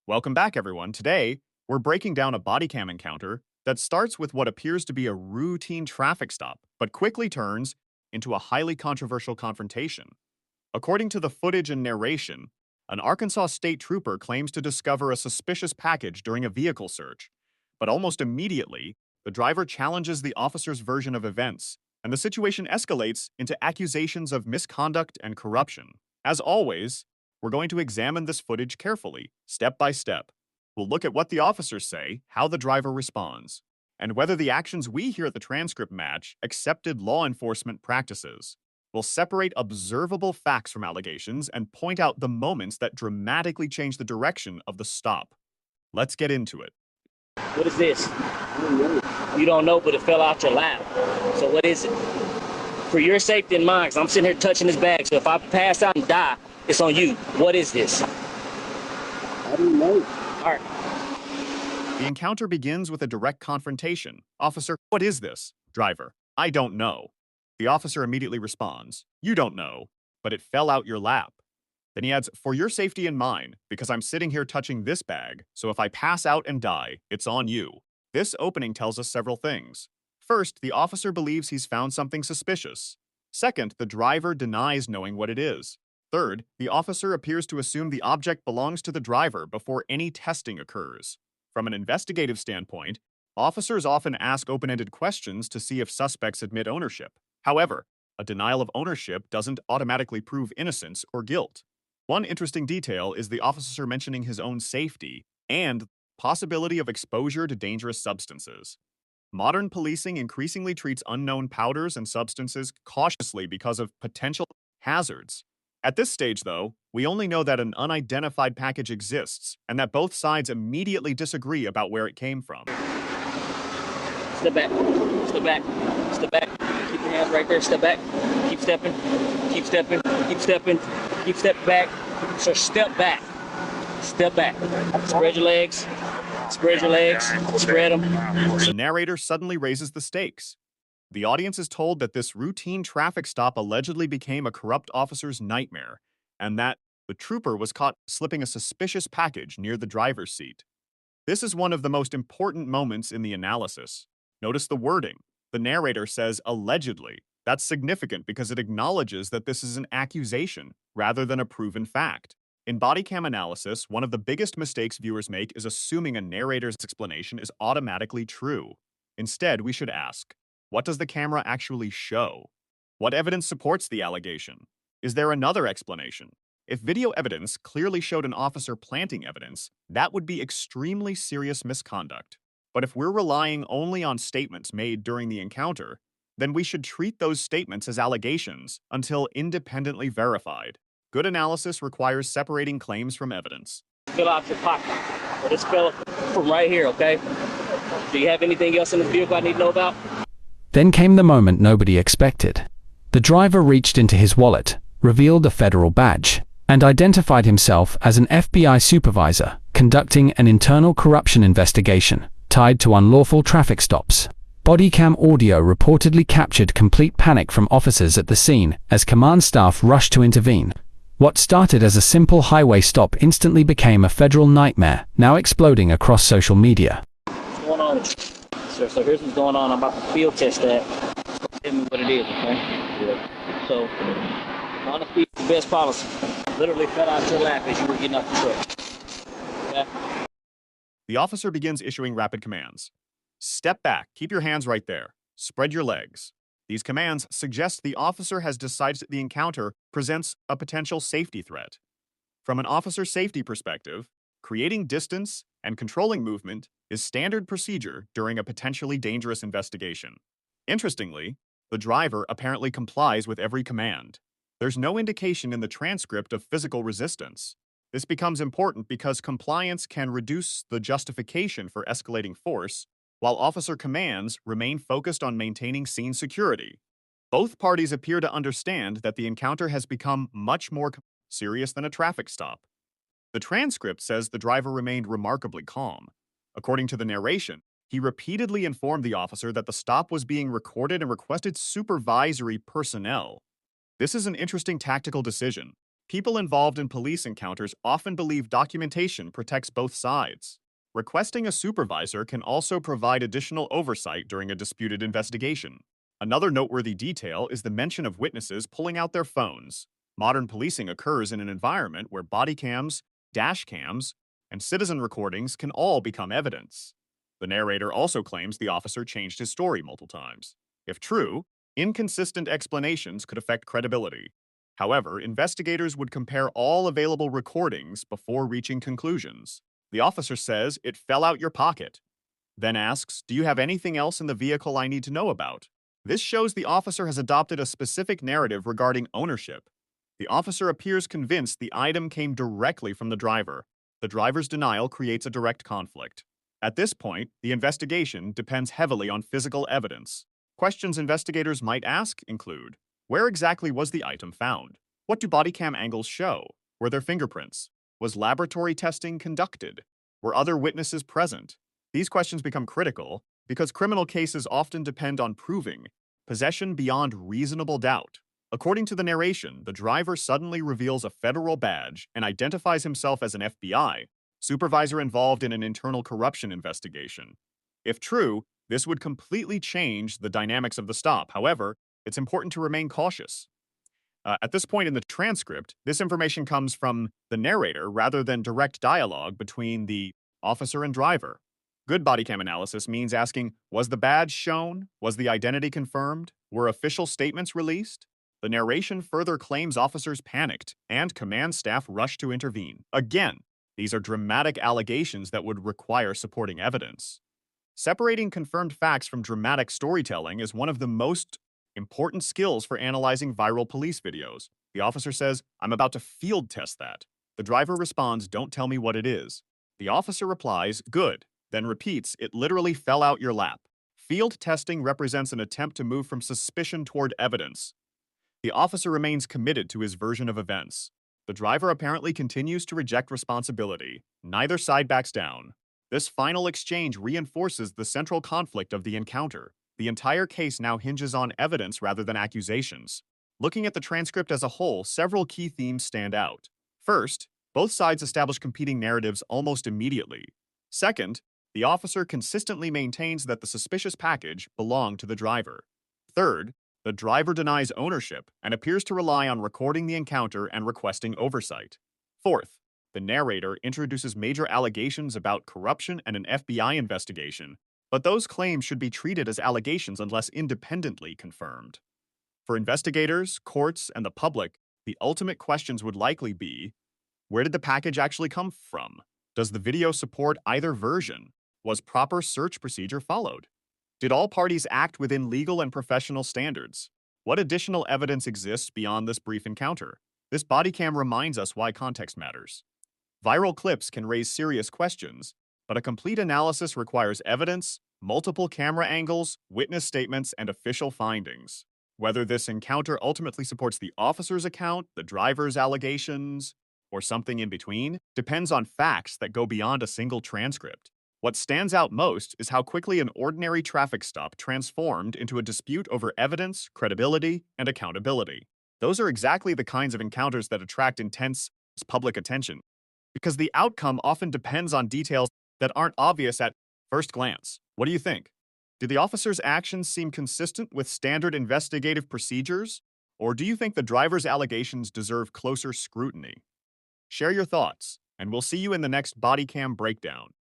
Welcome back, everyone. Today, we're breaking down a body cam encounter that starts with what appears to be a routine traffic stop, but quickly turns into a highly controversial confrontation. According to the footage and narration, an Arkansas state trooper claims to discover a suspicious package during a vehicle search, but almost immediately, the driver challenges the officer's version of events, and the situation escalates into accusations of misconduct and corruption. As always, we're going to examine this footage carefully, step by step. We'll look at what the officers say, how the driver responds, and whether the actions we hear at the transcript match accepted law enforcement practices. We'll separate observable facts from allegations and point out the moments that dramatically change the direction of the stop. Let's get into it. What is this? You don't know, but it fell out your lap. So what is it? For your safety and mine, 'cause I'm sitting here touching this bag, so if I pass out and die, it's on you. What is this? I don't know. All right. The encounter begins with a direct confrontation. Officer, what is this? Driver, I don't know. The officer immediately responds, you don't know, but it fell out your lap. Then he adds, for your safety and mine, because I'm sitting here touching this bag, so if I pass out and die, it's on you. This opening tells us several things. First, the officer believes he's found something suspicious. Second, the driver denies knowing what it is. Third, the officer appears to assume the object belongs to the driver before any testing occurs. From an investigative standpoint, officers often ask open-ended questions to see if suspects admit ownership. However, a denial of ownership doesn't automatically prove innocence or guilt. One interesting detail is the officer mentioning his own safety and possibility of exposure to dangerous substances. Modern policing increasingly treats unknown powders and substances cautiously because of potential hazards. At this stage, though, we only know that an unidentified package exists and that both sides immediately disagree about where it came from. Step back. Step back. Step back. Keep your hands right there. Step back. Keep stepping. Keep stepping. Keep stepping. Keep stepping back. So step back. Step back. Spread your legs. Spread your legs. Spread them. The narrator suddenly raises the stakes. The audience is told that this routine traffic stop allegedly became a corrupt officer's nightmare, and that the trooper was caught slipping a suspicious package near the driver's seat. This is one of the most important moments in the analysis. Notice the wording. The narrator says allegedly. That's significant because it acknowledges that this is an accusation rather than a proven fact. In body cam analysis, one of the biggest mistakes viewers make is assuming a narrator's explanation is automatically true. Instead, we should ask, what does the camera actually show? What evidence supports the allegation? Is there another explanation? If video evidence clearly showed an officer planting evidence, that would be extremely serious misconduct. But if we're relying only on statements made during the encounter, then we should treat those statements as allegations until independently verified. Good analysis requires separating claims from evidence. Fill out your pocket. Well, this fell from right here, okay? Do you have anything else in the vehicle I need to know about? Then came the moment nobody expected. The driver reached into his wallet, revealed a federal badge, and identified himself as an FBI supervisor conducting an internal corruption investigation tied to unlawful traffic stops. Bodycam audio reportedly captured complete panic from officers at the scene as command staff rushed to intervene. What started as a simple highway stop instantly became a federal nightmare, now exploding across social media. What's going on? So here's what's going on. I'm about to field test that. Tell me what it is, okay? Yeah. So, honesty is the best policy. Literally fell out your lap as you were getting off the truck. Okay? The officer begins issuing rapid commands. Step back, keep your hands right there. Spread your legs. These commands suggest the officer has decided the encounter presents a potential safety threat. From an officer safety perspective, creating distance and controlling movement is standard procedure during a potentially dangerous investigation. Interestingly, the driver apparently complies with every command. There's no indication in the transcript of physical resistance. This becomes important because compliance can reduce the justification for escalating force, while officer commands remain focused on maintaining scene security. Both parties appear to understand that the encounter has become much more serious than a traffic stop. The transcript says the driver remained remarkably calm. According to the narration, he repeatedly informed the officer that the stop was being recorded and requested supervisory personnel. This is an interesting tactical decision. People involved in police encounters often believe documentation protects both sides. Requesting a supervisor can also provide additional oversight during a disputed investigation. Another noteworthy detail is the mention of witnesses pulling out their phones. Modern policing occurs in an environment where body cams, dash cams, and citizen recordings can all become evidence. The narrator also claims the officer changed his story multiple times. If true, inconsistent explanations could affect credibility. However, investigators would compare all available recordings before reaching conclusions. The officer says it fell out your pocket, then asks, "Do you have anything else in the vehicle I need to know about?" This shows the officer has adopted a specific narrative regarding ownership. The officer appears convinced the item came directly from the driver. The driver's denial creates a direct conflict. At this point, the investigation depends heavily on physical evidence. Questions investigators might ask include, where exactly was the item found? What do body cam angles show? Were there fingerprints? Was laboratory testing conducted? Were other witnesses present? These questions become critical because criminal cases often depend on proving possession beyond reasonable doubt. According to the narration, the driver suddenly reveals a federal badge and identifies himself as an FBI supervisor involved in an internal corruption investigation. If true, this would completely change the dynamics of the stop. However, it's important to remain cautious. At this point in the transcript, this information comes from the narrator rather than direct dialogue between the officer and driver. Good body cam analysis means asking, was the badge shown? Was the identity confirmed? Were official statements released? The narration further claims officers panicked and command staff rushed to intervene. Again, these are dramatic allegations that would require supporting evidence. Separating confirmed facts from dramatic storytelling is one of the most important skills for analyzing viral police videos. The officer says, "I'm about to field test that." The driver responds, "Don't tell me what it is." The officer replies, "Good," then repeats, "It literally fell out your lap." Field testing represents an attempt to move from suspicion toward evidence. The officer remains committed to his version of events. The driver apparently continues to reject responsibility. Neither side backs down. This final exchange reinforces the central conflict of the encounter. The entire case now hinges on evidence rather than accusations. Looking at the transcript as a whole, several key themes stand out. First, both sides establish competing narratives almost immediately. Second, the officer consistently maintains that the suspicious package belonged to the driver. Third, the driver denies ownership and appears to rely on recording the encounter and requesting oversight. Fourth, the narrator introduces major allegations about corruption and an FBI investigation, but those claims should be treated as allegations unless independently confirmed. For investigators, courts, and the public, the ultimate questions would likely be, where did the package actually come from? Does the video support either version? Was proper search procedure followed? Did all parties act within legal and professional standards? What additional evidence exists beyond this brief encounter? This body cam reminds us why context matters. Viral clips can raise serious questions, but a complete analysis requires evidence, multiple camera angles, witness statements, and official findings. Whether this encounter ultimately supports the officer's account, the driver's allegations, or something in between, depends on facts that go beyond a single transcript. What stands out most is how quickly an ordinary traffic stop transformed into a dispute over evidence, credibility, and accountability. Those are exactly the kinds of encounters that attract intense public attention, because the outcome often depends on details that aren't obvious at first glance. What do you think? Do the officer's actions seem consistent with standard investigative procedures, or do you think the driver's allegations deserve closer scrutiny? Share your thoughts, and we'll see you in the next body cam breakdown.